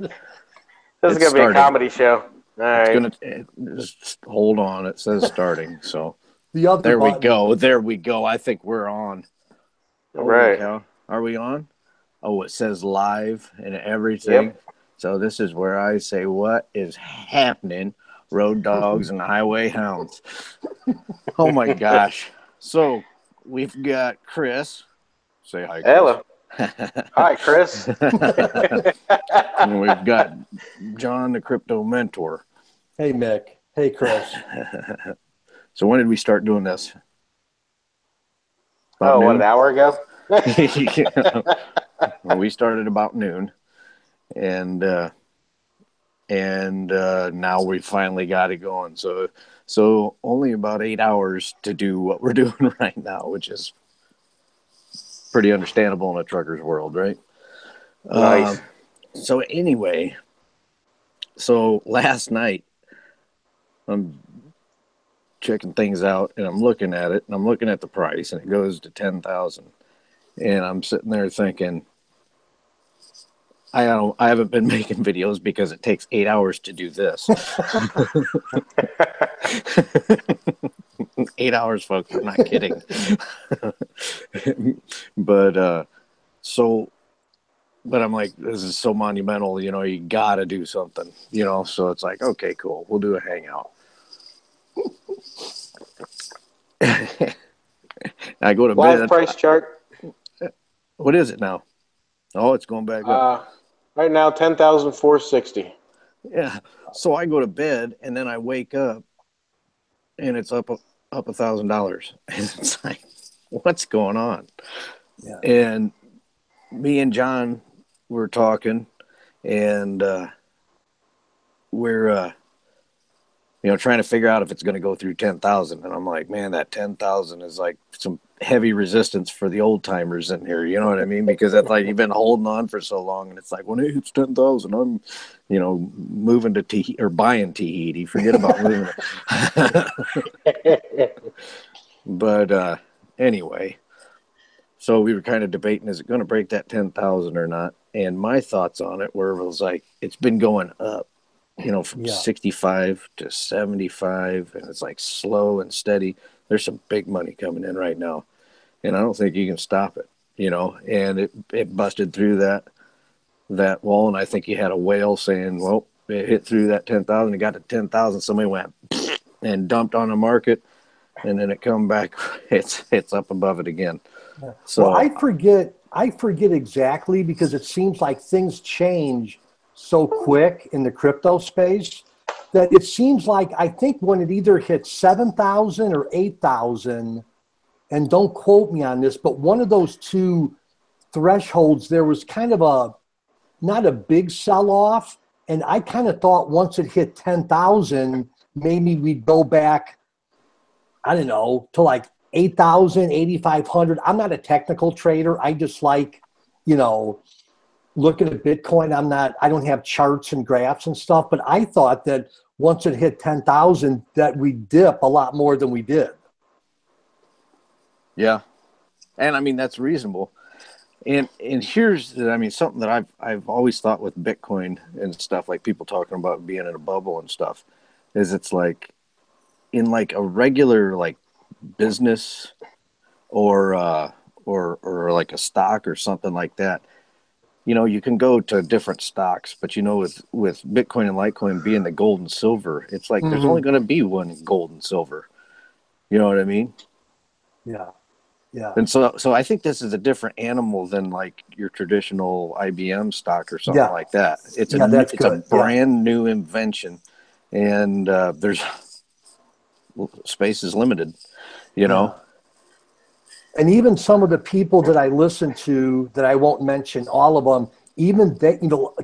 This is going to be a comedy show. All right. Just hold on. It says starting. So The other there we button. go. There we go. I think we're on. All right. Cow. Are we on? Oh, it says live and everything. Yep. So this is where I say, what is happening? Road dogs and highway hounds. Oh my gosh. So we've got Chris. Say hi, Chris. Hello. Hi, Chris. And we've got John, the crypto mentor. Hey, Mick. Hey, Chris. So when did we start doing this? About what, an hour ago? Well, we started about noon, and now we finally got it going. So only about 8 hours to do what we're doing right now, which is pretty understandable in a trucker's world, right? Nice. So anyway, so last night I'm checking things out and I'm looking at it and I'm looking at the price and it goes to 10,000, and I'm sitting there thinking, I haven't been making videos because it takes 8 hours to do this. 8 hours, folks. I'm not kidding. But I'm like, this is so monumental, you got to do something, so it's like, okay, cool. We'll do a hangout. I go to Live bed. price chart. What is it now? Oh, it's going back up. Right now, 10,460. Yeah. So I go to bed and then I wake up and it's up $1,000. And it's like, what's going on? Yeah. And me and John were talking, and we're trying to figure out if it's going to go through 10,000. And I'm like, man, that 10,000 is like some heavy resistance for the old timers in here. You know what I mean? Because it's like you've been holding on for so long, and it's like when it hits 10,000, I'm, moving to Tahiti or buying Tahiti. Forget about moving. But anyway, so we were kind of debating, is it going to break that 10,000 or not? And my thoughts on it were, it was like, it's been going up, from 65 to 75, and it's like slow and steady. There's some big money coming in right now, and I don't think you can stop it, and it busted through that wall, and I think you had a whale saying, well, it hit through that 10,000, it got to 10,000, somebody went and dumped on the market, and then it come back, it's up above it again. Yeah. So well, I forget exactly, because it seems like things change so quick in the crypto space that it seems like, I think when it either hit 7,000 or 8,000, and don't quote me on this, but one of those two thresholds, there was kind of not a big sell-off. And I kind of thought once it hit 10,000, maybe we'd go back, I don't know, to like 8,000, 8,500. I'm not a technical trader. I just like, looking at Bitcoin. I don't have charts and graphs and stuff, but I thought that once it hit 10,000, that we'd dip a lot more than we did. Yeah. And I mean, that's reasonable. And here's, something that I've always thought with Bitcoin and stuff, like people talking about being in a bubble and stuff, is it's like in like a regular like business or like a stock or something like that. You can go to different stocks, but with Bitcoin and Litecoin being the gold and silver, it's like there's only going to be one gold and silver. You know what I mean? Yeah. Yeah. And so I think this is a different animal than like your traditional IBM stock or something like that. It's a brand new invention, and there's space is limited, And even some of the people that I listen to, that I won't mention all of them, even they,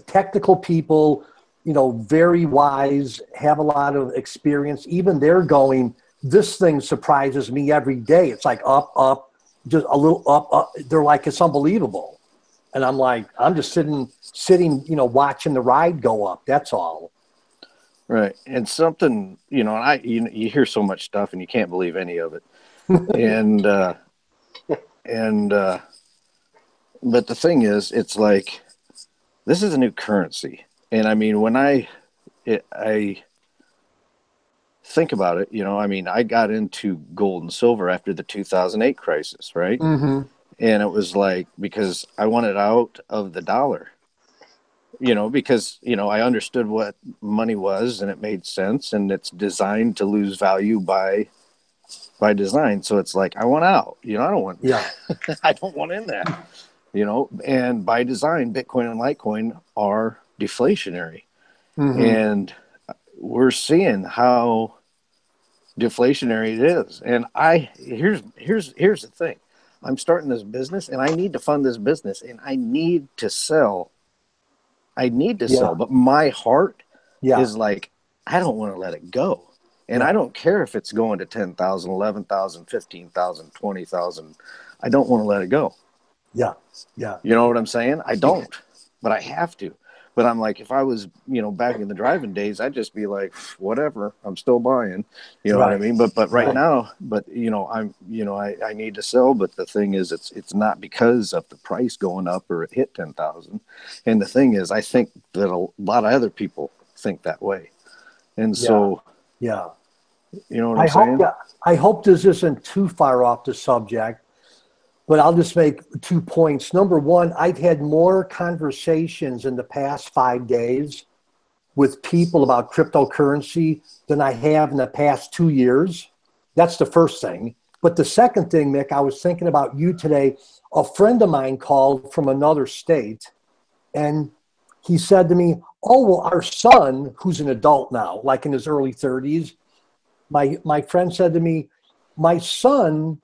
technical people, very wise, have a lot of experience. Even they're going, this thing surprises me every day. It's like up, just a little up. They're like, it's unbelievable. And I'm like, I'm just sitting, watching the ride go up. That's all. Right. And something, you hear so much stuff and you can't believe any of it. But the thing is, it's like, this is a new currency. And I mean, when I think about it, I mean, I got into gold and silver after the 2008 crisis, right? Mm-hmm. And it was like, because I wanted out of the dollar, because, I understood what money was and it made sense and it's designed to lose value by design. So it's like, I want out, I don't want, Yeah. I don't want in that, and by design, Bitcoin and Litecoin are deflationary. Mm-hmm. And we're seeing how deflationary it is. And here's the thing. I'm starting this business and I need to fund this business and I need to sell. Yeah. But my heart Yeah. is like, I don't want to let it go. And Yeah. I don't care if it's going to 10,000, 11,000, 15,000, 20,000. I don't want to let it go. Yeah. Yeah. You know what I'm saying? I don't, but I have to. But I'm like, if I was, back in the driving days, I'd just be like, whatever, I'm still buying. You know what I Right. mean? But right Right. now, I need to sell. But the thing is, it's not because of the price going up or it hit 10,000. And the thing is, I think that a lot of other people think that way. And Yeah. so, Yeah. you know what I'm saying? I hope this isn't too far off the subject, but I'll just make 2 points. Number one, I've had more conversations in the past 5 days with people about cryptocurrency than I have in the past 2 years. That's the first thing. But the second thing, Mick, I was thinking about you today. A friend of mine called from another state and he said to me, "Oh, well, our son, who's an adult now, like in his early 30s, my friend said to me, my son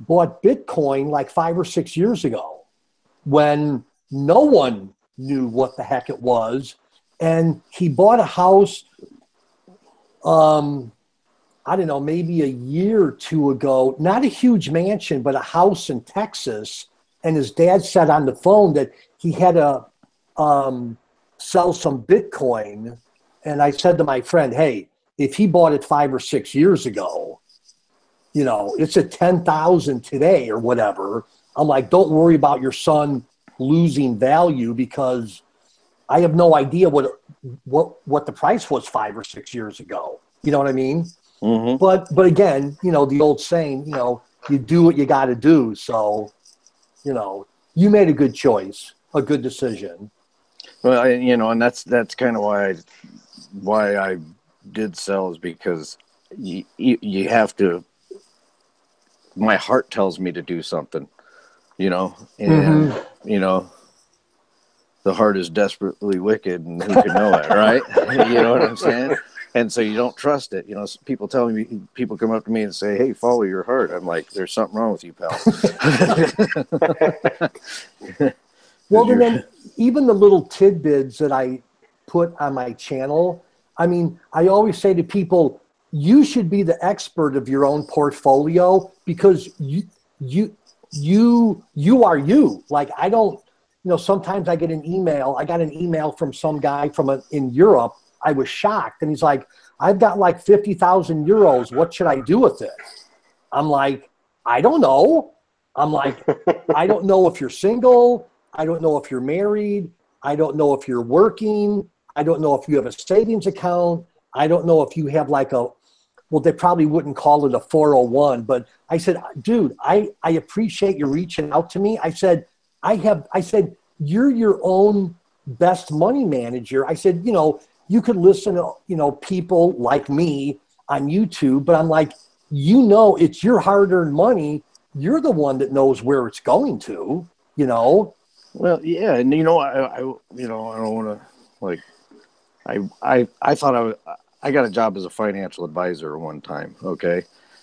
bought Bitcoin like 5 or 6 years ago when no one knew what the heck it was. And he bought a house, I don't know, maybe a year or two ago, not a huge mansion, but a house in Texas. And his dad said on the phone that he had to sell some Bitcoin. And I said to my friend, hey, if he bought it 5 or 6 years ago, it's at 10,000 today or whatever. I'm like, don't worry about your son losing value because I have no idea what the price was 5 or 6 years ago. You know what I mean? Mm-hmm. But again, the old saying, you do what you got to do. So, you made a good choice, a good decision. Well, and that's kind of why I did sell, is because you have to. My heart tells me to do something, and Mm-hmm. the heart is desperately wicked, and who can know it, right? You know what I'm saying? And so you don't trust it. People come up to me and say, "Hey, follow your heart." I'm like, "There's something wrong with you, pal." Well, and then even the little tidbits that I put on my channel, I mean, I always say to people, you should be the expert of your own portfolio because you are you. Like I don't, sometimes I get an email. I got an email from some guy in Europe. I was shocked, and he's like, "I've got like 50,000 euros. What should I do with it?" I'm like, "I don't know." I'm like, "I don't know if you're single. I don't know if you're married. I don't know if you're working. I don't know if you have a savings account. I don't know if you have well, they probably wouldn't call it a 401, but I said, dude, I appreciate you reaching out to me. I said, you're your own best money manager. I said, you could listen to, people like me on YouTube, but I'm like, it's your hard-earned money. You're the one that knows where it's going to, Well, yeah, and I don't want to I thought I got a job as a financial advisor one time, okay,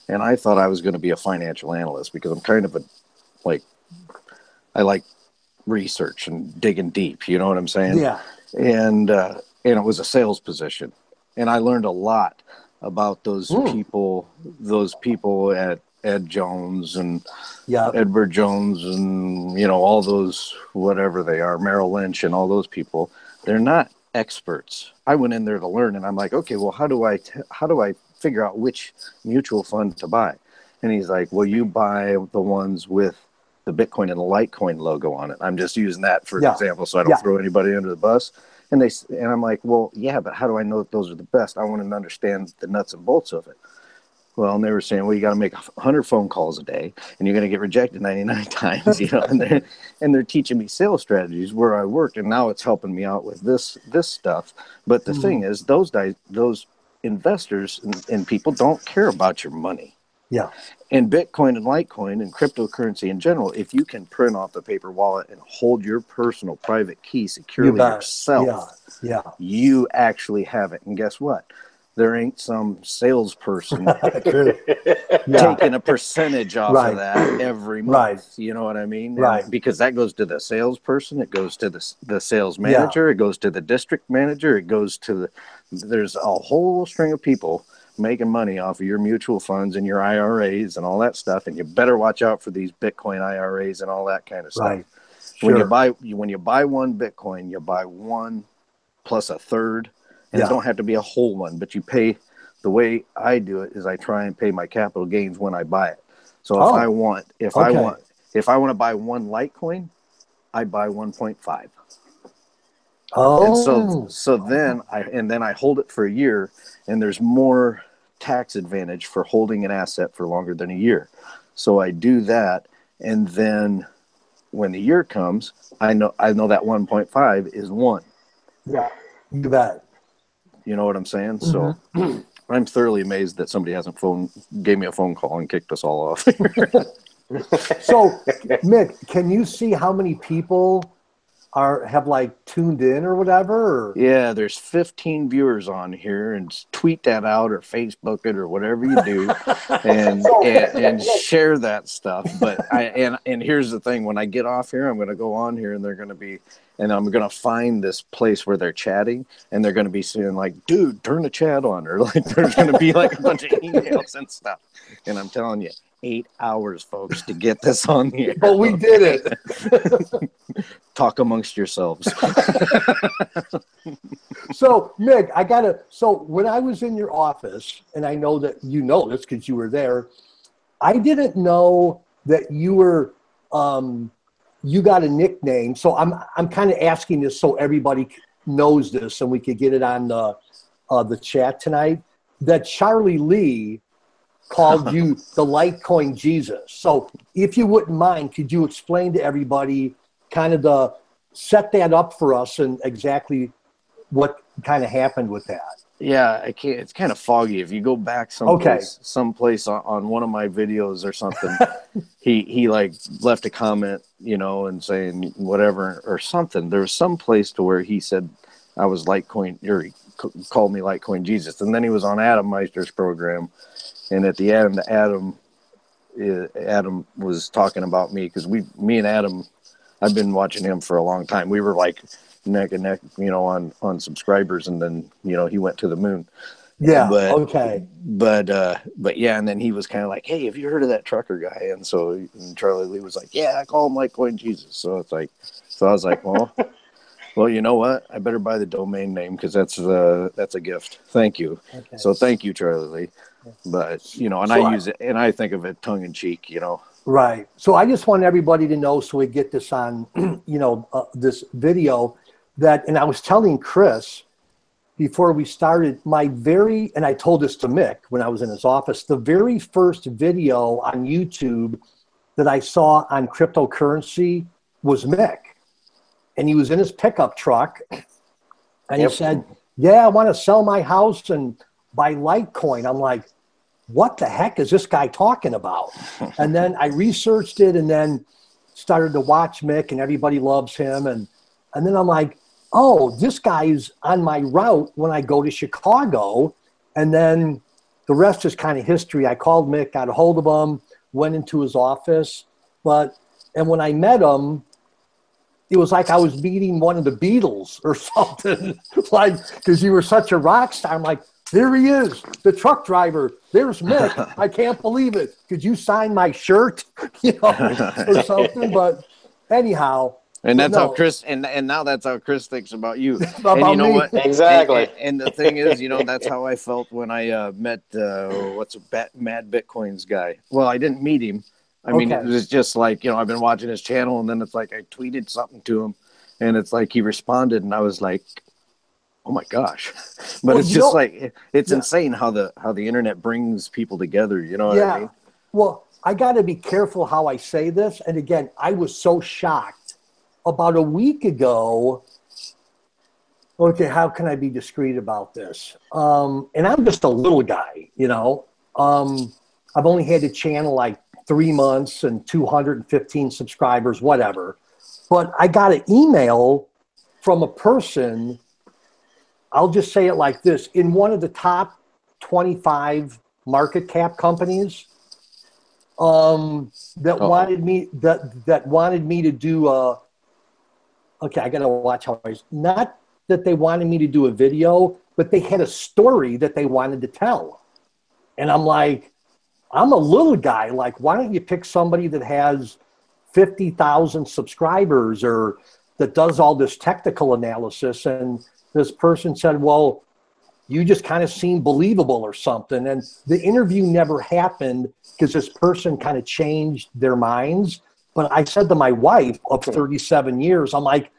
and I thought I was going to be a financial analyst because I'm kind of I like research and digging deep. You know what I'm saying? Yeah. And it was a sales position, and I learned a lot about those people at Ed Jones and Edward Jones and all those whatever they are, Merrill Lynch and all those people. They're not experts. I went in there to learn, and I'm like, okay, well, how do I figure out which mutual fund to buy? And he's like, well, you buy the ones with the Bitcoin and the Litecoin logo on it. I'm just using that for an example, so I don't throw anybody under the bus. And I'm like, well, yeah, but how do I know that those are the best? I want to understand the nuts and bolts of it. Well, and they were saying, well, you got to make 100 phone calls a day, and you're going to get rejected 99 times, and they're teaching me sales strategies where I worked, and now it's helping me out with this stuff. But the thing is, those investors and people don't care about your money. Yeah. And Bitcoin and Litecoin and cryptocurrency in general, if you can print off the paper wallet and hold your personal private key securely yourself, you actually have it. And guess what? There ain't some salesperson taking a percentage off of that every month. You know what I mean? Right. And because that goes to the salesperson, it goes to the sales manager, it goes to the district manager, it goes to there's a whole string of people making money off of your mutual funds and your IRAs and all that stuff. And you better watch out for these Bitcoin IRAs and all that kind of stuff. Right. When you buy one Bitcoin, you buy one plus a third. And it don't have to be a whole one, but you pay. The way I do it is I try and pay my capital gains when I buy it. So if I want to buy one Litecoin, I buy 1.5. And so then I hold it for a year, and there's more tax advantage for holding an asset for longer than a year. So I do that, and then when the year comes, I know that 1.5 is 1. Yeah, you bet. You know what I'm saying? So I'm thoroughly amazed that somebody gave me a phone call and kicked us all off. So, Mick, can you see how many people have like tuned in or whatever? Or? Yeah, there's 15 viewers on here, and tweet that out or Facebook it or whatever you do, and share that stuff. But and here's the thing: when I get off here, I'm going to go on here, and I'm going to find this place where they're chatting, and they're going to be saying like, "Dude, turn the chat on," or like there's going to be like a bunch of emails and stuff. And I'm telling you, 8 hours, folks, to get this on the air. But we did it. Talk amongst yourselves. So, Mick, so when I was in your office, and I know that you know this because you were there, I didn't know that you were, you got a nickname. So I'm kind of asking this so everybody knows this and we could get it on the chat tonight, that Charlie Lee called you the Litecoin Jesus. So if you wouldn't mind, could you explain to everybody kind of set that up for us and exactly what kind of happened with that? Yeah, I can't. It's kind of foggy. If you go back someplace on one of my videos or something, he like left a comment, and saying whatever or something. There was some place to where he said I was Litecoin, or he called me Litecoin Jesus, and then he was on Adam Meister's program, and at the end, Adam was talking about me because me and Adam, I've been watching him for a long time. We were like neck and neck, on subscribers, and then he went to the moon. Yeah. But yeah, and then he was kind of like, "Hey, have you heard of that trucker guy?" And so Charlie Lee was like, "Yeah, I call him Litecoin Jesus." So it's like, I was like, well, you know what? I better buy the domain name because that's a gift. Thank you. Okay. So thank you, Charlie Lee. But I use it, and I think of it tongue in cheek. Right. So I just want everybody to know, so we get this on, this video, and I was telling Chris before we started, and I told this to Mick when I was in his office, the very first video on YouTube that I saw on cryptocurrency was Mick. And he was in his pickup truck, and he said, "Yeah, I want to sell my house and buy Litecoin." I'm like, what the heck is this guy talking about? And then I researched it and then started to watch Mick, and everybody loves him. And then I'm like, oh, this guy's on my route when I go to Chicago. And then the rest is kind of history. I called Mick, got a hold of him, went into his office. And when I met him, it was like I was meeting one of the Beatles or something, because you were such a rock star. I'm like, there he is, the truck driver. There's Mick. I can't believe it. Could you sign my shirt, or something? But anyhow. And that's how Chris, and now that's how Chris thinks about you. About and you know me. what? Exactly. And the thing is, that's how I felt when I met Mad Bitcoins guy. Well, I didn't meet him. I mean, it was just like, I've been watching his channel, and then it's like I tweeted something to him, and it's like he responded, and I was like, oh my gosh. But Well, it's you just know, like, it's yeah, insane how the internet brings people together. You know what I yeah. mean? Well, I got to be careful how I say this. And again, I was so shocked about a week ago. Okay, how can I be discreet about this? And I'm just a little guy, you know. I've only had the channel like 3 months and 215 subscribers, whatever. But I got an email from a person, I'll just say it like this, in one of the top 25 market cap companies, that Uh-oh. wanted me to do a, okay, I got to watch how I, not that they wanted me to do a video, but they had a story that they wanted to tell. And I'm like, I'm a little guy. Like, why don't you pick somebody that has 50,000 subscribers or that does all this technical analysis? And this person said, well, you just kind of seem believable or something. And the interview never happened because this person kind of changed their minds. But I said to my wife of 37 years, I'm like,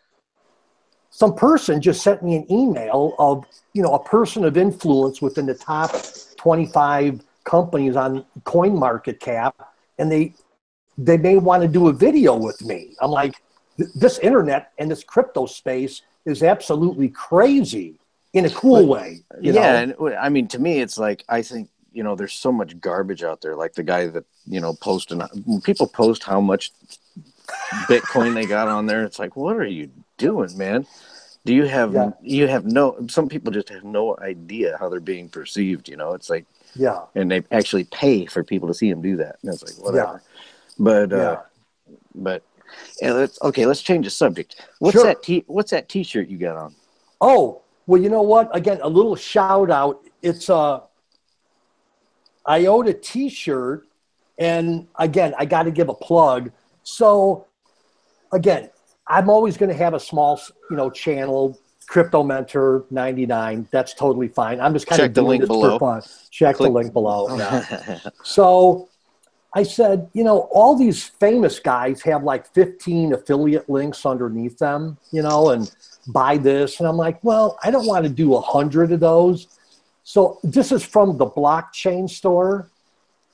some person just sent me an email of, you know, a person of influence within the top 25 companies on coin market cap, and they may want to do a video with me. I'm like, this internet and this crypto space is absolutely crazy in a cool But way, you yeah, know? and I mean, to me, it's like, I think, there's so much garbage out there. Like the guy that, posting, when people post how much Bitcoin they got on there. It's like, what are you doing, man? Do you have, Yeah, some people just have no idea how they're being perceived. It's like, yeah, and they actually pay for people to see them do that. And it's like, yeah, whatever. But, yeah. but yeah, let's change the subject. Sure. What's that t-shirt you got on? Oh, well, you know what? Again, a little shout out. It's a IOTA t-shirt. And again, I got to give a plug. So again, I'm always going to have a small, channel, Crypto Mentor 99. That's totally fine. I'm just kind Check of the doing link this for below. fun. Check the Click. link below. Yeah. So I said, all these famous guys have like 15 affiliate links underneath them, and buy this. And I'm like, well, I don't want to do 100 of those. So this is from the blockchain store.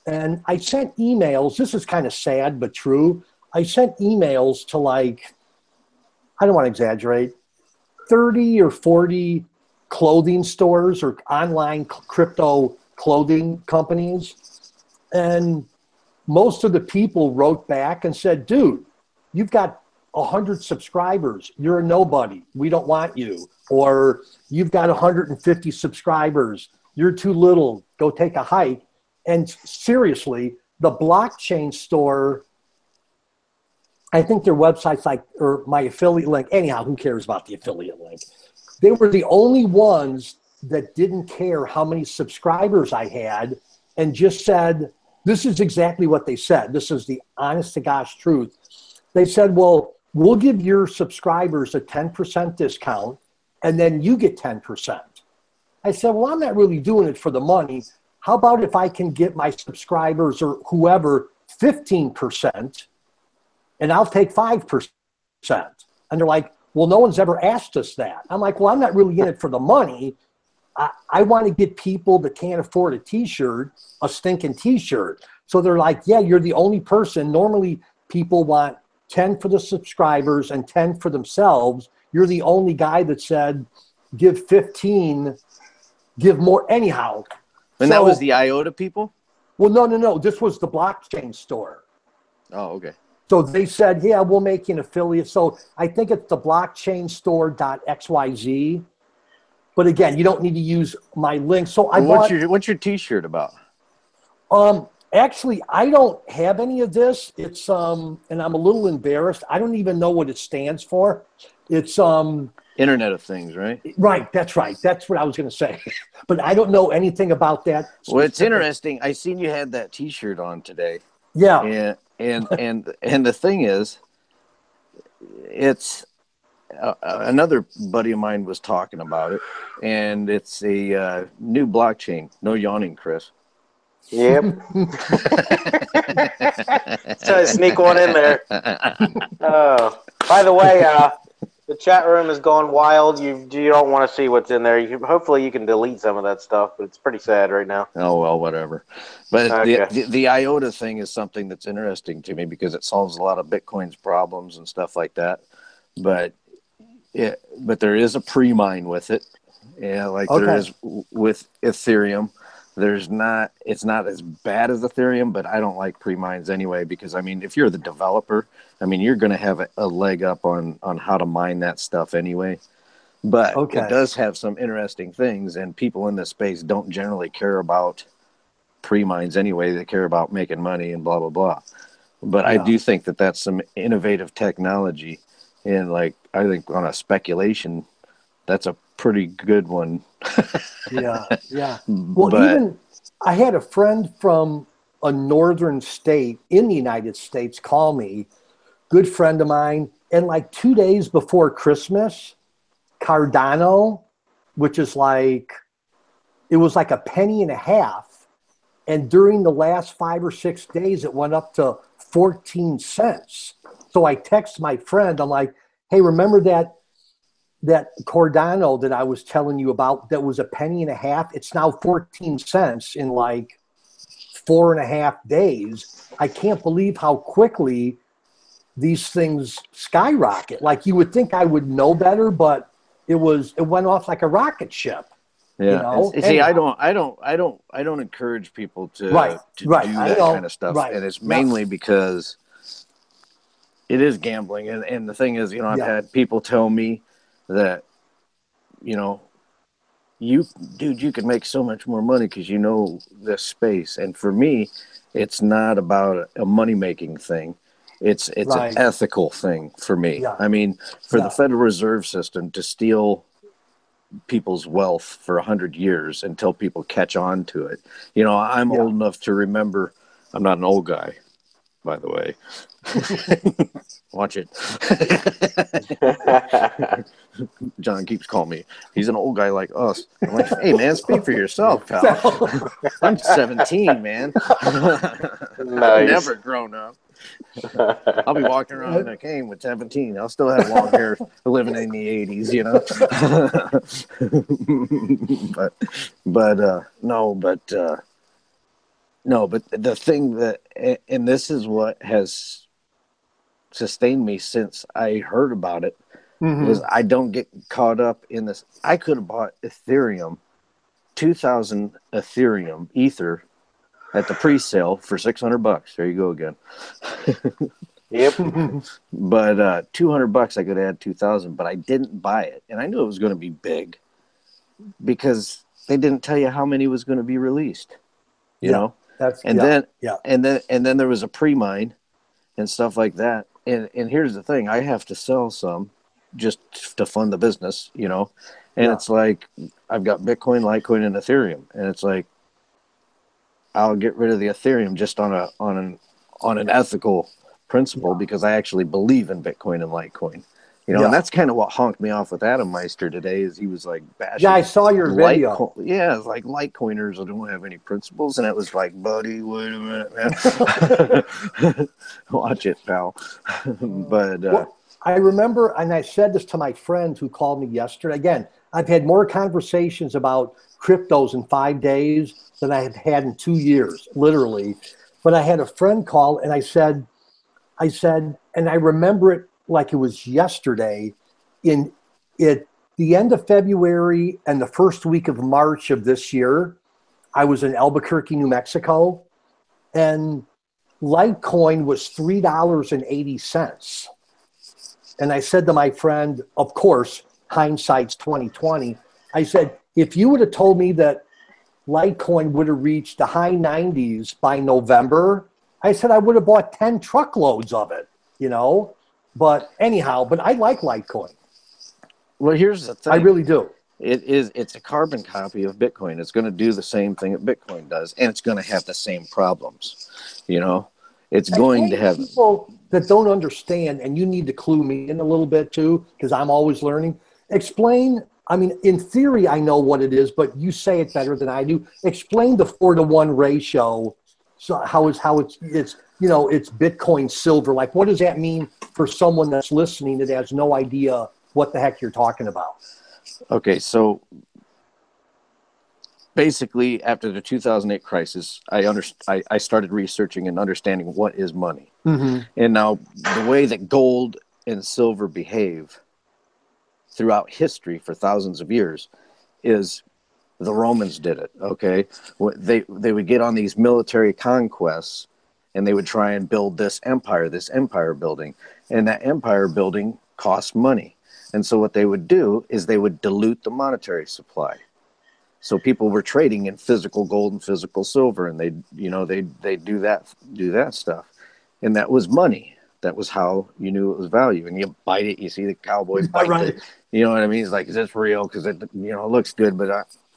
And I sent emails. This is kind of sad, but true. I sent emails to like, I don't want to exaggerate, 30 or 40 clothing stores or online crypto clothing companies. And most of the people wrote back and said, dude, you've got 100 subscribers. You're a nobody. We don't want you. Or you've got 150 subscribers. You're too little. Go take a hike. And seriously, the blockchain store, I think their website's like, or my affiliate link, anyhow, who cares about the affiliate link? They were the only ones that didn't care how many subscribers I had and just said, this is exactly what they said. This is the honest to gosh truth. They said, well, we'll give your subscribers a 10% discount and then you get 10%. I said, well, I'm not really doing it for the money. How about if I can get my subscribers or whoever 15% and I'll take 5%? And they're like, well, no one's ever asked us that. I'm like, well, I'm not really in it for the money. I want to get people that can't afford a t-shirt, a stinking t-shirt. So they're like, yeah, you're the only person. Normally people want 10 for the subscribers and 10 for themselves. You're the only guy that said, give 15, give more anyhow. And that was the IOTA people? Well, no. This was the blockchain store. Oh, okay. So they said, yeah, we'll make you an affiliate. So I think it's the blockchainstore.xyz. But again, you don't need to use my link. So I bought. What's your t-shirt about? Actually, I don't have any of this. It's and I'm a little embarrassed. I don't even know what it stands for. It's Internet of Things, right? Right, that's right. That's what I was going to say. But I don't know anything about that. Well, it's interesting. I seen you had that t-shirt on today. Yeah. And the thing is, it's another buddy of mine was talking about it, and it's a new blockchain. No yawning, Chris. Yep. So I sneak one in there. Oh, by the way, The chat room is going wild. You don't want to see what's in there. Hopefully you can delete some of that stuff, but it's pretty sad right now. Oh, well, whatever. But Okay. the IOTA thing is something that's interesting to me because it solves a lot of Bitcoin's problems and stuff like that. But there is a pre-mine with it. Yeah, like there is with Ethereum. It's not as bad as Ethereum, but I don't like pre-mines anyway because, I mean, if you're the developer, I mean, you're going to have a leg up on how to mine that stuff anyway. But it does have some interesting things, and people in this space don't generally care about pre-mines anyway. They care about making money and blah, blah, blah. But I do think that that's some innovative technology. And, like, I think on a speculation, that's a pretty good one. Yeah. Well, even I had a friend from a northern state in the United States call me, good friend of mine, and like 2 days before Christmas, Cardano, which is like, it was like a penny and a half, and during the last 5 or 6 days, it went up to 14 cents. So I text my friend, I'm like, hey, remember that Cardano that I was telling you about that was a penny and a half? It's now 14 cents in like 4.5 days. I can't believe how quickly these things skyrocket. Like, you would think I would know better, but it went off like a rocket ship. Yeah. You know? See, I don't encourage people to do that kind of stuff. And it's mainly because it is gambling. And the thing is, you know, I've had people tell me that, you know, you could make so much more money because you know this space. And for me, it's not about a money-making thing. It's an ethical thing for me. I mean, for the Federal Reserve System to steal people's wealth for 100 years until people catch on to it. You know, I'm old enough to remember. I'm not an old guy, by the way. Watch it. John keeps calling me. He's an old guy like us. I'm like, hey, man, speak for yourself, pal. I'm 17, man. I've never grown up. I'll be walking around in a cane with 17. I'll still have long hair living in the 80s, you know. But the thing that, and this is what has sustained me since I heard about it, was I don't get caught up in this. I could have bought Ethereum, 2,000 Ethereum, Ether, at the pre-sale for $600. There you go again. Yep. But $200, I could add 2,000, but I didn't buy it, and I knew it was going to be big because they didn't tell you how many was going to be released. You know, and then there was a pre-mine and stuff like that. And here's the thing: I have to sell some just to fund the business, you know. And it's like I've got Bitcoin, Litecoin, and Ethereum, and it's like I'll get rid of the Ethereum just on an ethical principle because I actually believe in Bitcoin and Litecoin. You know, and that's kind of what honked me off with Adam Meister today is he was like bashing. Yeah, I saw your video. Yeah, it's like Litecoiners don't have any principles. And it was like, buddy, wait a minute, man. Watch it, pal. But well, I remember, and I said this to my friend who called me yesterday. Again, I've had more conversations about cryptos in 5 days than I have had in 2 years, literally. But I had a friend call and I said, and I remember it like it was yesterday, at the end of February and the first week of March of this year, I was in Albuquerque, New Mexico, and Litecoin was $3.80. And I said to my friend, of course, hindsight's 2020. I said, if you would have told me that Litecoin would have reached the high 90s by November, I said I would have bought 10 truckloads of it, you know? But anyhow, I like Litecoin. Well, here's the thing. I really do. It's a carbon copy of Bitcoin. It's going to do the same thing that Bitcoin does, and it's going to have the same problems. You know, it's going to have people that don't understand, and you need to clue me in a little bit too, because I'm always learning. Explain. I mean, in theory, I know what it is, but you say it better than I do. Explain the 4-to-1 ratio. So how it's you know, it's Bitcoin silver. Like, what does that mean for someone that's listening that has no idea what the heck you're talking about. Okay, so basically, after the 2008 crisis, I started researching and understanding what is money. Mm-hmm. And now the way that gold and silver behave throughout history for thousands of years is the Romans did it. Okay, they would get on these military conquests, and they would try and build this empire building, and that empire building cost money. And so what they would do is they would dilute the monetary supply. So people were trading in physical gold and physical silver, and they do that stuff, and that was money. That was how you knew it was value. And you bite it, you see the cowboy bite Right. it. You know what I mean? It's like, is this real? Because it looks good, but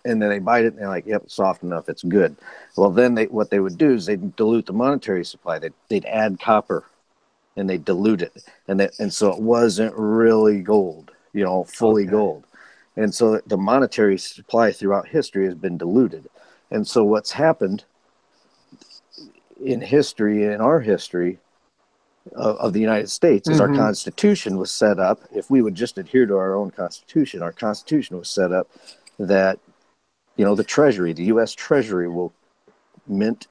and then they bite it and they're like, yep, soft enough, it's good. Well, then what they would do is they'd dilute the monetary supply. They'd add copper, and they dilute it, and so it wasn't really gold, fully gold. And so the monetary supply throughout history has been diluted. And so what's happened in history, in our history of the United States, is our Constitution was set up. If we would just adhere to our own Constitution, our Constitution was set up that, the Treasury, the U.S. Treasury will mint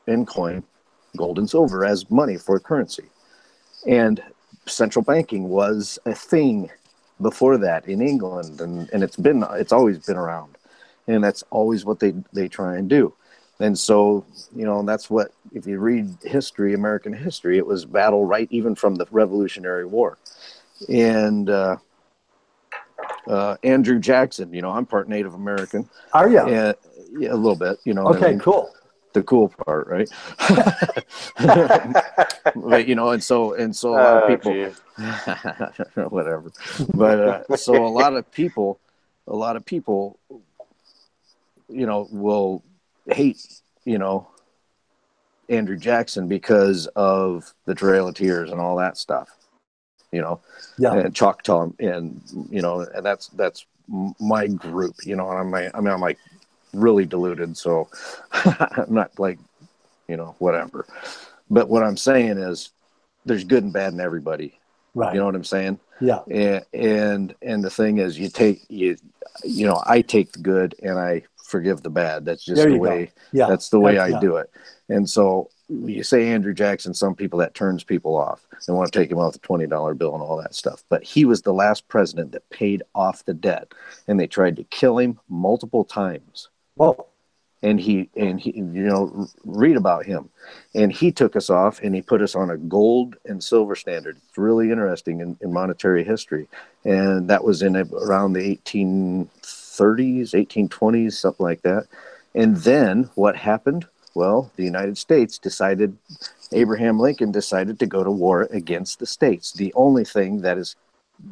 and coin gold and silver as money for currency. And central banking was a thing before that in England, and it's always been around, and that's always what they try and do. And so, that's what, if you read history, American history, it was battle right even from the Revolutionary War. And Andrew Jackson, I'm part Native American. Are you? Yeah, a little bit, Okay, cool. The cool part, right? But, and so a lot of people, whatever. But so a lot of people, will hate, Andrew Jackson because of the Trail of Tears and all that stuff, and Choctaw, and and that's my group, and I'm like really deluded, so I'm not like, whatever. But what I'm saying is there's good and bad in everybody. Right. You know what I'm saying? Yeah. And the thing is, I take the good and I forgive the bad. That's just the way. Yeah. That's the way I do it. And so you say Andrew Jackson, some people, that turns people off. They want to take him off the $20 bill and all that stuff. But he was the last president that paid off the debt, and they tried to kill him multiple times. Whoa. And he, read about him, and he took us off and he put us on a gold and silver standard. It's really interesting in monetary history. And that was in around the 1830s, 1820s, something like that. And then what happened? Well, the United States Abraham Lincoln decided to go to war against the states. The only thing that is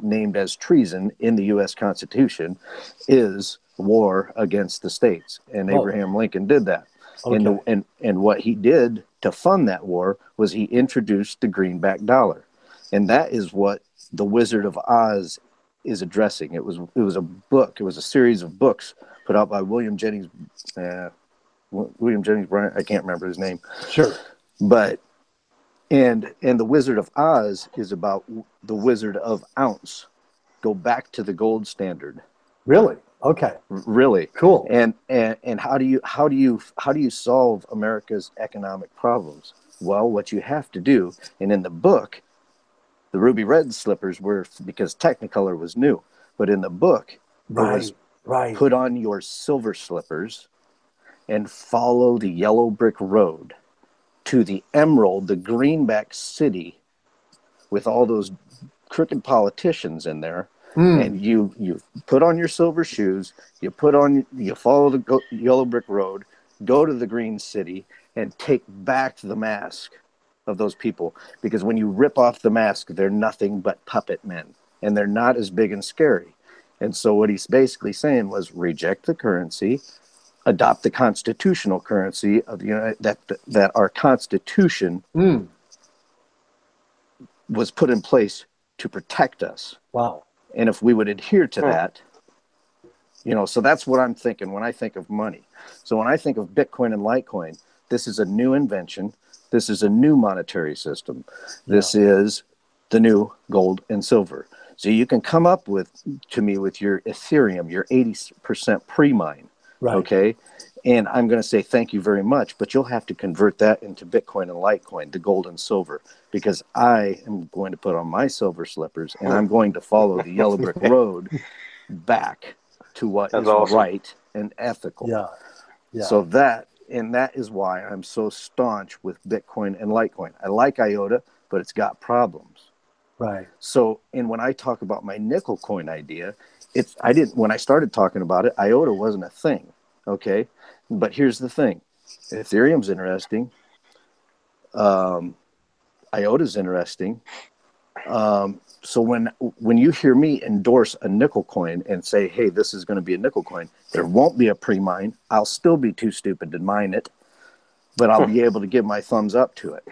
named as treason in the U.S. Constitution is war against the states, and Abraham Lincoln did that. Okay. And what he did to fund that war was he introduced the greenback dollar, and that is what the Wizard of Oz is addressing. It was a book. It was a series of books put out by William Jennings Bryan. I can't remember his name. Sure. But and the Wizard of Oz is about the Wizard of Ounce. Go back to the gold standard. Really? Okay. Really cool. And how do you solve America's economic problems? Well, what you have to do, and in the book, the ruby red slippers were because Technicolor was new, but in the book, it was put on your silver slippers and follow the yellow brick road to the emerald, the greenback city, with all those crooked politicians in there. And you put on your silver shoes, you follow the yellow brick road, go to the green city, and take back the mask of those people. Because when you rip off the mask, they're nothing but puppet men, and they're not as big and scary. And so what he's basically saying was reject the currency, adopt the constitutional currency of that our Constitution was put in place to protect us. Wow. And if we would adhere to that, so that's what I'm thinking when I think of money. So when I think of Bitcoin and Litecoin, this is a new invention. This is a new monetary system. This is the new gold and silver. So you can come up to me with your Ethereum, your 80% pre-mine, Right. okay? And I'm going to say thank you very much, but you'll have to convert that into Bitcoin and Litecoin, to gold and silver, because I am going to put on my silver slippers and I'm going to follow the yellow brick road back to what That's is awesome. right and ethical. Yeah. Yeah. So that is why I'm so staunch with Bitcoin and Litecoin. I like IOTA, but it's got problems. Right. So, and when I talk about my nickel coin idea, when I started talking about it, IOTA wasn't a thing. Okay. But here's the thing. Ethereum's interesting. IOTA's interesting. So when you hear me endorse a nickel coin and say, hey, this is going to be a nickel coin, there won't be a pre-mine. I'll still be too stupid to mine it, but I'll be able to give my thumbs up to it.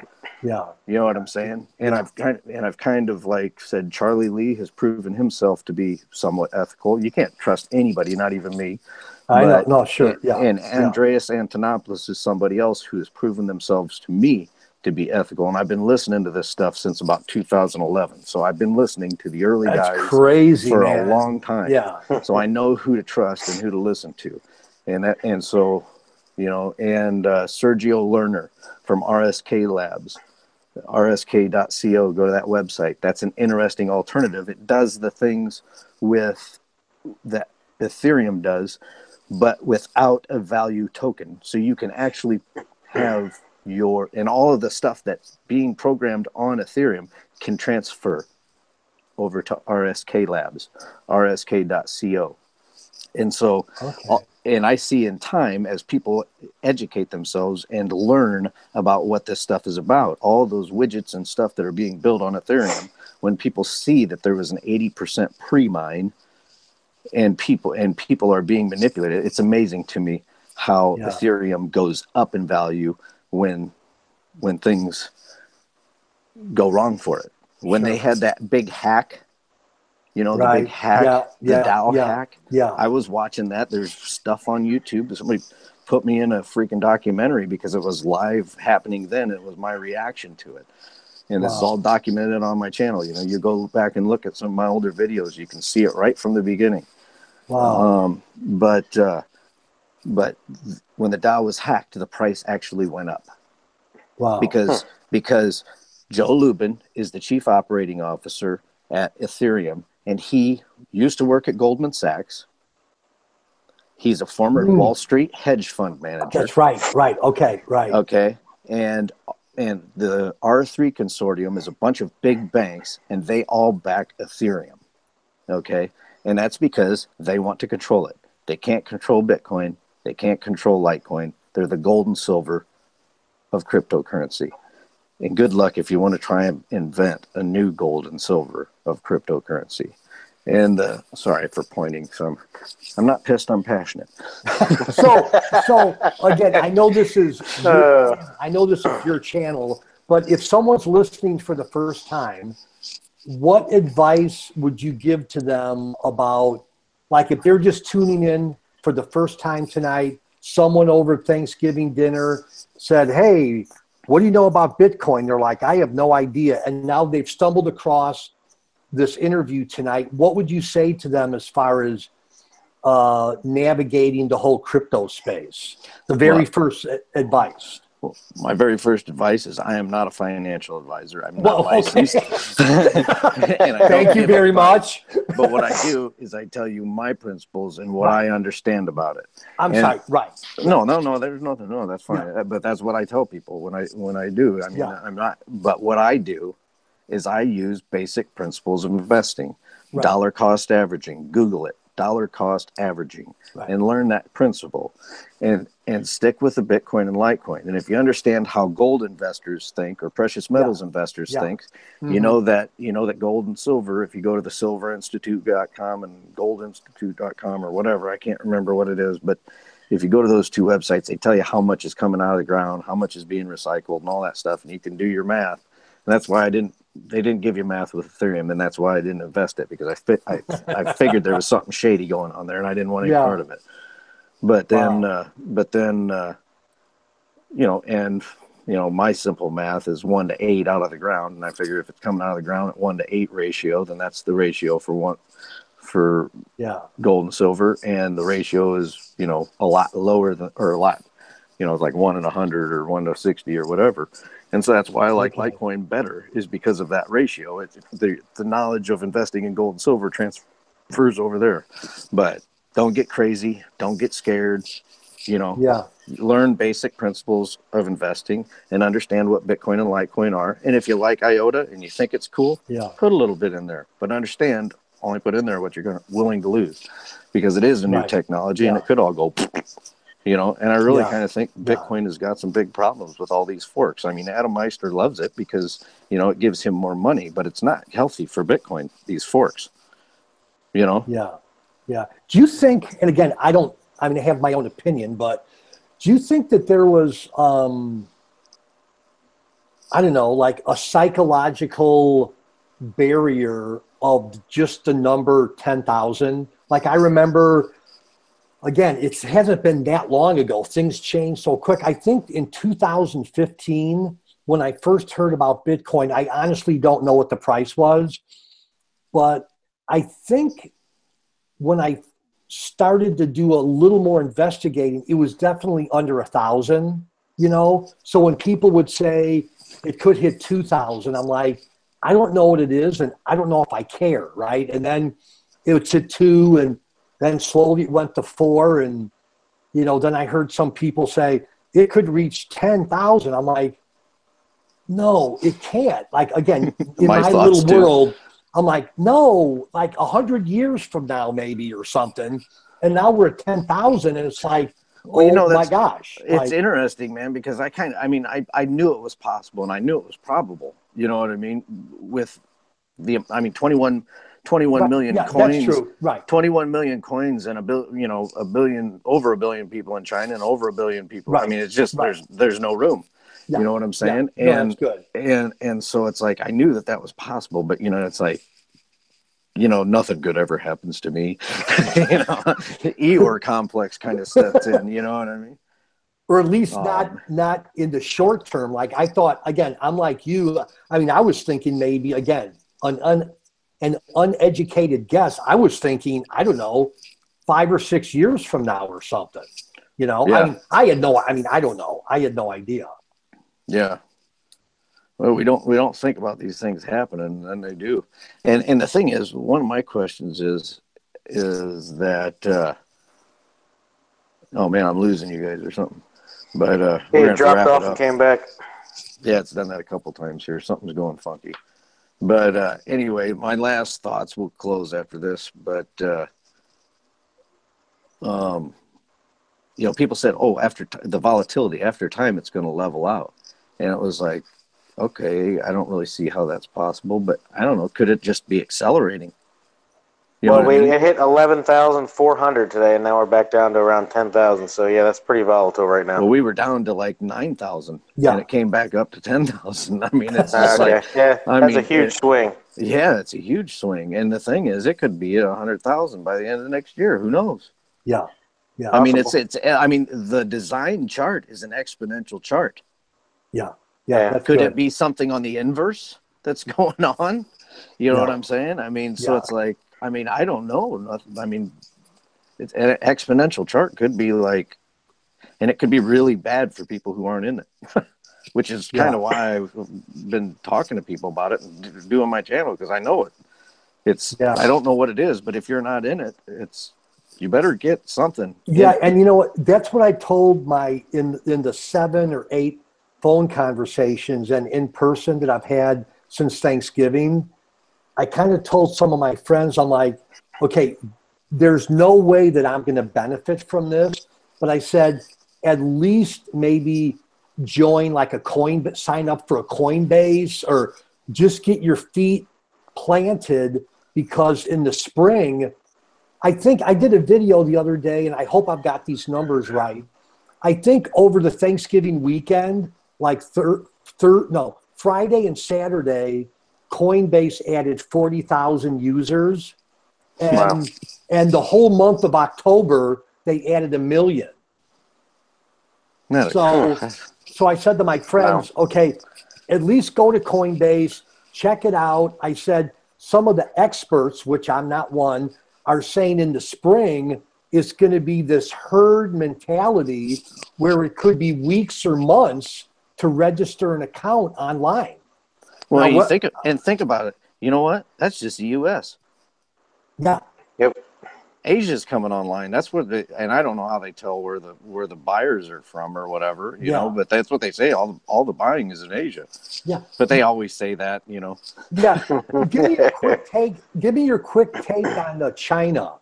Yeah. You know what I'm saying? And I've kind of like said, Charlie Lee has proven himself to be somewhat ethical. You can't trust anybody, not even me. I know. No, sure. Yeah. And Andreas Antonopoulos is somebody else who has proven themselves to me to be ethical. And I've been listening to this stuff since about 2011. So I've been listening to the early guys for a long time. Yeah. So I know who to trust and who to listen to. And so, you know, and Sergio Lerner from RSK Labs, rsk.co, go to that website. That's an interesting alternative. It does the things with that Ethereum does, but without a value token. So you can actually have and all of the stuff that's being programmed on Ethereum can transfer over to RSK Labs, rsk.co. And so, and I see in time, as people educate themselves and learn about what this stuff is about, all those widgets and stuff that are being built on Ethereum, when people see that there was an 80% pre-mine and people are being manipulated, it's amazing to me how Ethereum goes up in value when things go wrong for it. When they had that big hack, you know, the big hack, the DAO hack. Yeah. I was watching that. There's stuff on YouTube. Somebody put me in a freaking documentary because it was live happening then. It was my reaction to it. And it's all documented on my channel. You know, you go back and look at some of my older videos, you can see it right from the beginning. Wow. But when the DAO was hacked, the price actually went up. Wow. Because Joe Lubin is the chief operating officer at Ethereum, and he used to work at Goldman Sachs. He's a former Wall Street hedge fund manager. That's right. Right. Okay. Right. Okay. And the R3 consortium is a bunch of big banks, and they all back Ethereum. Okay. And that's because they want to control it. They can't control Bitcoin. They can't control Litecoin. They're the gold and silver of cryptocurrency. And good luck if you want to try and invent a new gold and silver of cryptocurrency. And sorry for pointing. So I'm not pissed. I'm passionate. So again, I know this is your channel, but if someone's listening for the first time, what advice would you give to them about, like, if they're just tuning in for the first time tonight, someone over Thanksgiving dinner said, hey, what do you know about Bitcoin? They're like, I have no idea. And now they've stumbled across this interview tonight. What would you say to them as far as navigating the whole crypto space? The very first advice. Well, my very first advice is I am not a financial advisor. I'm not licensed. And Thank you very much. But what I do is I tell you my principles and what I understand about it. Sorry. Right. No, there's nothing. No, that's fine. Yeah. But that's what I tell people when I do. I mean, I'm not. But what I do is I use basic principles of investing. Right. Dollar cost averaging. Google it. Dollar cost averaging, and learn that principle, and stick with the Bitcoin and Litecoin. And if you understand how gold investors think, or precious metals investors think, you know that gold and silver, if you go to the silverinstitute.com and goldinstitute.com or whatever, I can't remember what it is, but if you go to those two websites, they tell you how much is coming out of the ground, how much is being recycled, and all that stuff, and you can do your math. And that's why they didn't give you math with Ethereum, and that's why I didn't invest it, because I figured there was something shady going on there, and I didn't want any part of it. But then, you know, and my simple math is 1 to 8 out of the ground, and I figure if it's coming out of the ground at 1 to 8 ratio, then that's the ratio for gold and silver, and the ratio is a lot lower than, or a lot, it's like 1 in 100 or 1 to 60 or whatever. And so that's why I like Litecoin better, is because of that ratio. It's the knowledge of investing in gold and silver transfers over there. But don't get crazy, don't get scared. Learn basic principles of investing and understand what Bitcoin and Litecoin are. And if you like IOTA and you think it's cool, put a little bit in there, but understand, only put in there what you're willing to lose, because it is a new technology and it could all go, and I really kind of think Bitcoin has got some big problems with all these forks. I mean, Adam Meister loves it because, it gives him more money, but it's not healthy for Bitcoin, these forks, Yeah. Do you think, and again, I have my own opinion, but do you think that there was, I don't know, like a psychological barrier of just the number 10,000? Like, I remember, again, it hasn't been that long ago. Things changed so quick. I think in 2015, when I first heard about Bitcoin, I honestly don't know what the price was, but I think when I started to do a little more investigating, it was definitely under 1,000, So when people would say it could hit 2,000, I'm like, I don't know what it is, and I don't know if I care, right? And then it would hit 2, and then slowly it went to 4, and then I heard some people say it could reach 10,000. I'm like, no, it can't. Like, again, in my little world, I'm like, no, like 100 years from now, maybe, or something. And now we're at 10,000, and it's like, my gosh. It's interesting, man, because I knew it was possible, and I knew it was probable. You know what I mean? With 21 million coins. That's true. Right. 21 million coins and a billion, over a billion people in China and over a billion people. Right. I mean, it's just, there's no room. Yeah. You know what I'm saying? Yeah. No, that's good. And so it's like, I knew that was possible, but it's like, nothing good ever happens to me. Eeyore complex kind of sets in, you know what I mean? Or at least not in the short term. Like, I thought, again, I'm like you. I mean, I was thinking maybe, again, an uneducated guess. I was thinking, I don't know, 5 or 6 years from now or something. Yeah. I don't know. I had no idea. Yeah. Well, we don't think about these things happening, and they do. And the thing is, one of my questions is that oh man, I'm losing you guys or something. But it dropped off and came back. Yeah, it's done that a couple times here. Something's going funky. But anyway, my last thoughts, we'll close after this, but people said, after the volatility, after time, it's going to level out. And it was like, okay, I don't really see how that's possible, but I don't know. Could it just be accelerating? It hit 11,400 today, and now we're back down to around 10,000. So, yeah, that's pretty volatile right now. Well, we were down to like 9,000, and it came back up to 10,000. I mean, it's just that's a huge swing. Yeah, it's a huge swing. And the thing is, it could be at 100,000 by the end of next year. Who knows? Yeah. Yeah. I mean, the design chart is an exponential chart. Yeah. Yeah. Could it be something on the inverse that's going on? You know what I'm saying? I mean, so it's like, I don't know. I mean, it's an exponential chart could be like, and it could be really bad for people who aren't in it, which is kind of why I've been talking to people about it and doing my channel, because I know it. I don't know what it is, but if you're not in it, you better get something. Yeah, and you know what? That's what I told in the 7 or 8 phone conversations and in person that I've had since Thanksgiving. I kind of told some of my friends, I'm like, okay, there's no way that I'm going to benefit from this. But I said, at least maybe join like sign up for a Coinbase, or just get your feet planted, because in the spring, I think I did a video the other day, and I hope I've got these numbers right. I think over the Thanksgiving weekend, like Friday and Saturday, Coinbase added 40,000 users, and the whole month of October they added 1 million. So I said to my friends, okay, at least go to Coinbase, check it out. I said, some of the experts, which I'm not one, are saying in the spring, it's going to be this herd mentality where it could be weeks or months to register an account online. Well, Now, think about it. You know what? That's just the U.S. Yeah. Yep. Asia's coming online. That's where and I don't know how they tell where the buyers are from or whatever, you know, but that's what they say. All the buying is in Asia. Yeah. But they always say that, you know. Yeah. Give me a quick take. Give me your quick take on China.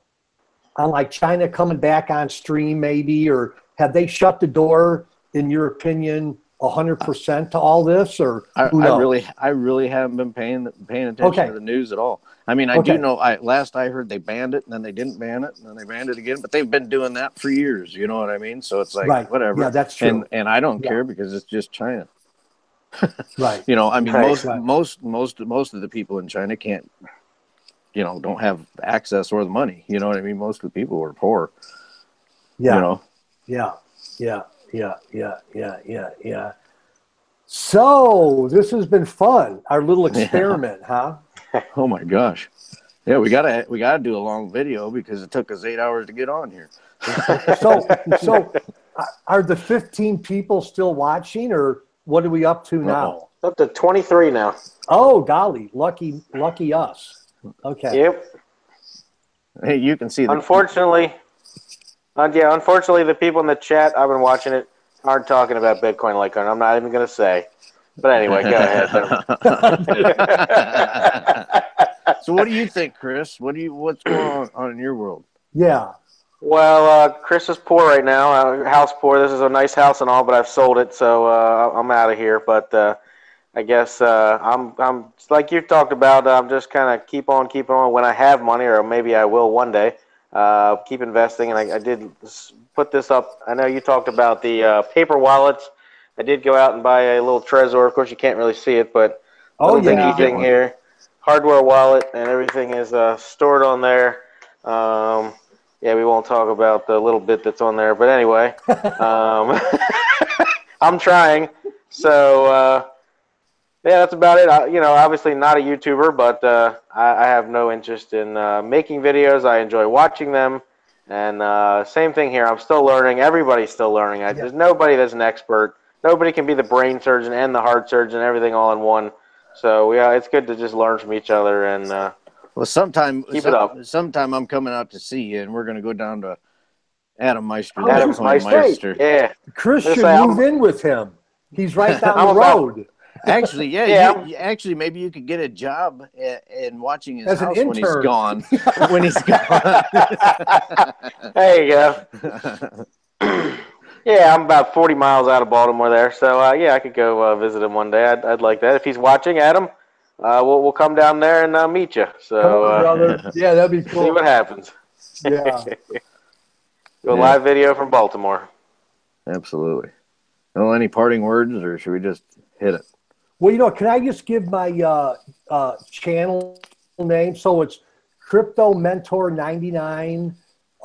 On like China coming back on stream, maybe, or have they shut the door, in your opinion, 100% to all this, or who knows? I really haven't been paying attention to the news at all. I mean, I do know. Last I heard, they banned it, and then they didn't ban it, and then they banned it again. But they've been doing that for years. You know what I mean? So it's like whatever. Yeah, that's true. And I don't care because it's just China. Right. You know, I mean, most of the people in China can't, you know, don't have access or the money. You know what I mean? Most of the people are poor. Yeah. You know? Yeah. So this has been fun. Our little experiment, huh? Oh my gosh. Yeah, we gotta do a long video because it took us 8 hours to get on here. So are the 15 people still watching, or what are we up to now? Up to 23 now. Oh golly, lucky us. Okay. Yep. Hey, you can see. Unfortunately, the people in the chat, I've been watching it, aren't talking about Bitcoin Litecoin. I'm not even going to say. But anyway, go ahead. So what do you think, Chris? What's going on in your world? Yeah. Well, Chris is poor right now. House poor. This is a nice house and all, but I've sold it, so I'm out of here. But I guess I'm like you talked about. I'm just kind of keep on when I have money, or maybe I will one day. Keep investing, and I did put this up. I know you talked about the paper wallets. I did go out and buy a little Trezor. Of course, you can't really see it, but dinky thing here, hardware wallet, and everything is stored on there. Yeah, we won't talk about the little bit that's on there, but anyway, I'm trying. So yeah, that's about it. You know, obviously not a YouTuber, but I have no interest in making videos. I enjoy watching them. And same thing here. I'm still learning. Everybody's still learning. There's nobody that's an expert. Nobody can be the brain surgeon and the heart surgeon, everything all in one. So yeah, it's good to just learn from each other and well, sometime keep it up. Sometime I'm coming out to see you, and we're going to go down to Adam Meister. Adam Meister. Yeah. Chris should move in with him. He's right down the road. Actually, yeah. Actually, maybe you could get a job in watching his house when he's gone. When he's gone. There you go. Yeah, I'm about 40 miles out of Baltimore there. So, yeah, I could go visit him one day. I'd like that. If he's watching, Adam, we'll come down there and meet you. So, brother. Yeah, that'd be cool. See what happens. Yeah. Go live video from Baltimore. Absolutely. Well, any parting words, or should we just hit it? Well, you know, can I just give my channel name? So it's Ctrypto Mentor99.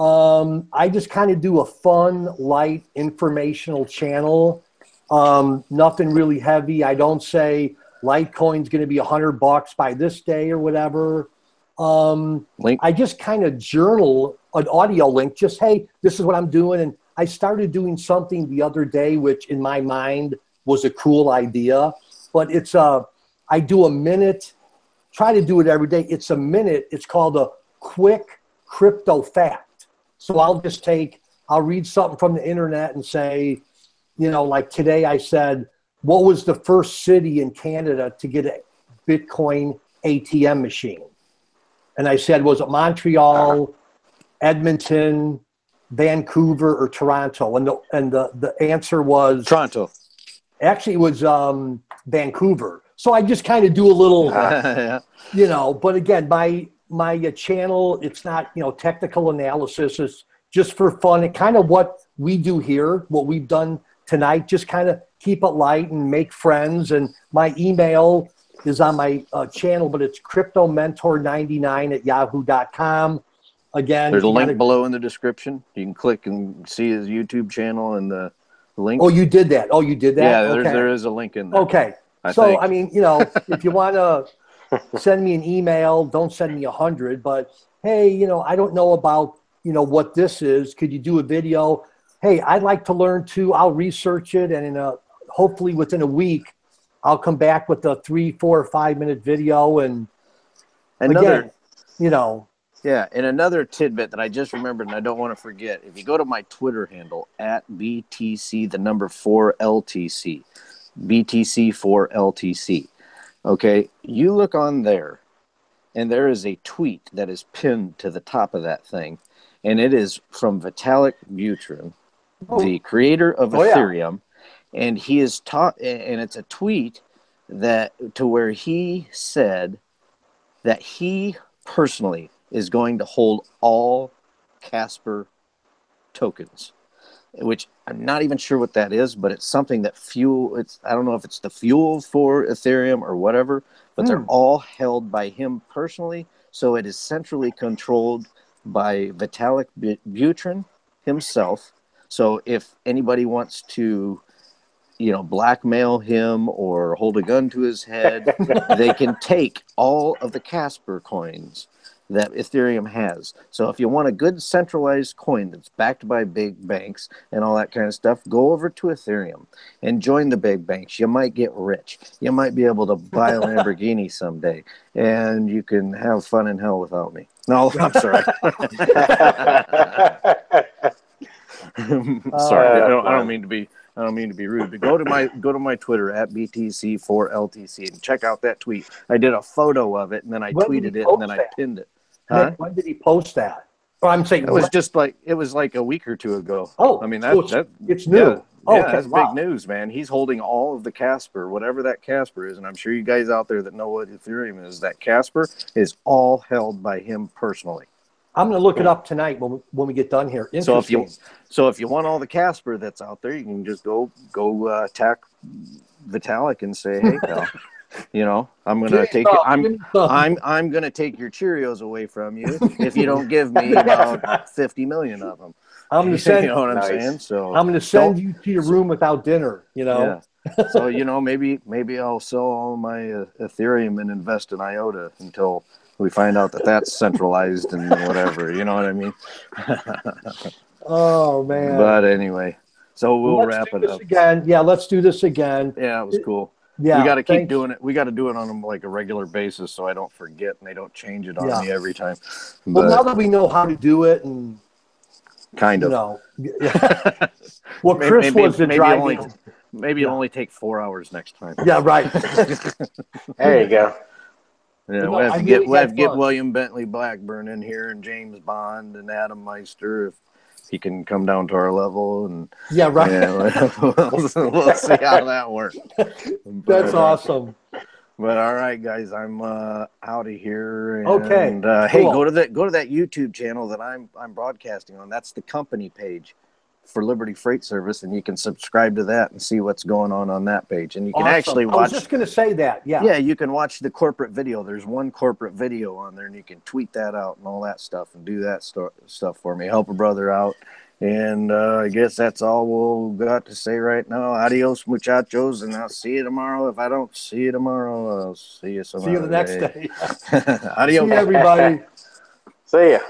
I just kind of do a fun, light, informational channel. Nothing really heavy. I don't say Litecoin's going to be $100 by this day or whatever. I just kind of journal an audio link. Just, hey, this is what I'm doing. And I started doing something the other day, which in my mind was a cool idea. But it's I do a minute, try to do it every day. It's a minute. It's called a quick crypto fact. So I'll read something from the internet and say, you know, like today I said, what was the first city in Canada to get a Bitcoin ATM machine? And I said, was it Montreal, Edmonton, Vancouver, or Toronto? And the answer was Toronto. Actually, it was Vancouver. So I just kind of do a little, you know. But again, my channel, it's not, you know, technical analysis. It's just for fun. It kind of what we do here, what we've done tonight. Just kind of keep it light and make friends. And my email is on my channel, but it's cryptomentor99@yahoo.com. Again, there's a link below in the description. You can click and see his YouTube channel and the link. Oh, you did that. Oh, you did that. Yeah, okay. there is a link in there. Okay. I mean, if you want to send me an email, don't send me 100, but hey, I don't know about, what this is. Could you do a video? Hey, I'd like to learn too. I'll research it. And hopefully within a week, I'll come back with a 3, 4, or 5 minute video. And again, Yeah, and another tidbit that I just remembered and I don't want to forget, if you go to my Twitter handle at BTC, the number 4LTC, BTC4LTC, okay, you look on there, and there is a tweet that is pinned to the top of that thing, and it is from Vitalik Buterin, the creator of Ethereum, and he is and it's a tweet that to where he said that he personally is going to hold all Casper tokens, which I'm not even sure what that is, but it's something that I don't know if it's the fuel for Ethereum or whatever, but they're all held by him personally. So it is centrally controlled by Vitalik Buterin himself. So if anybody wants to, blackmail him or hold a gun to his head, they can take all of the Casper coins that Ethereum has. So if you want a good centralized coin that's backed by big banks and all that kind of stuff, go over to Ethereum and join the big banks. You might get rich. You might be able to buy a Lamborghini someday, and you can have fun in hell without me. No, I'm sorry. Sorry, I don't mean to be. I don't mean to be rude, but go to my Twitter at BTC4LTC and check out that tweet. I did a photo of it and then I tweeted it and then I pinned it. Huh? When did he post that? Oh, I'm saying it was like a week or two ago. Oh, I mean it's new. That's big news, man. He's holding all of the Casper, whatever that Casper is, and I'm sure you guys out there that know what Ethereum is. That Casper is all held by him personally. I'm going to look it up tonight when we get done here. So if you want all the Casper that's out there, you can just go attack Vitalik and say, hey, pal, I'm going to take I'm going to take your Cheerios away from you if you don't give me about 50 million of them. I'm going to send you know what I'm saying? So I'm going to send you to your room without dinner. Yeah. So maybe I'll sell all my Ethereum and invest in IOTA until we find out that that's centralized and whatever, you know what I mean? Oh, man. But anyway, so we'll wrap it up. Again. Yeah, let's do this again. Yeah, it was cool. Yeah, we got to keep doing it. We got to do it on like a regular basis so I don't forget and they don't change it on me every time. Well, now that we know how to do it and kind of. Well, Chris was the driving. Maybe it'll only take 4 hours next time. Yeah, right. There you go. Yeah, we have to get William Bentley Blackburn in here and James Bond and Adam Meister if he can come down to our level. And yeah, right. Yeah, we'll see how that works. That's awesome. But all right, guys, I'm out of here. And, okay. Hey, go to that YouTube channel that I'm broadcasting on. That's the company page for Liberty Freight Service, and you can subscribe to that and see what's going on that page. And you can actually watch. I was just going to say that. Yeah. Yeah, you can watch the corporate video. There's one corporate video on there, and you can tweet that out and all that stuff and do that stuff for me. Help a brother out. And I guess that's all we'll got to say right now. Adios, muchachos, and I'll see you tomorrow. If I don't see you tomorrow, I'll see you some other the next day. Adios. See you, everybody. See ya.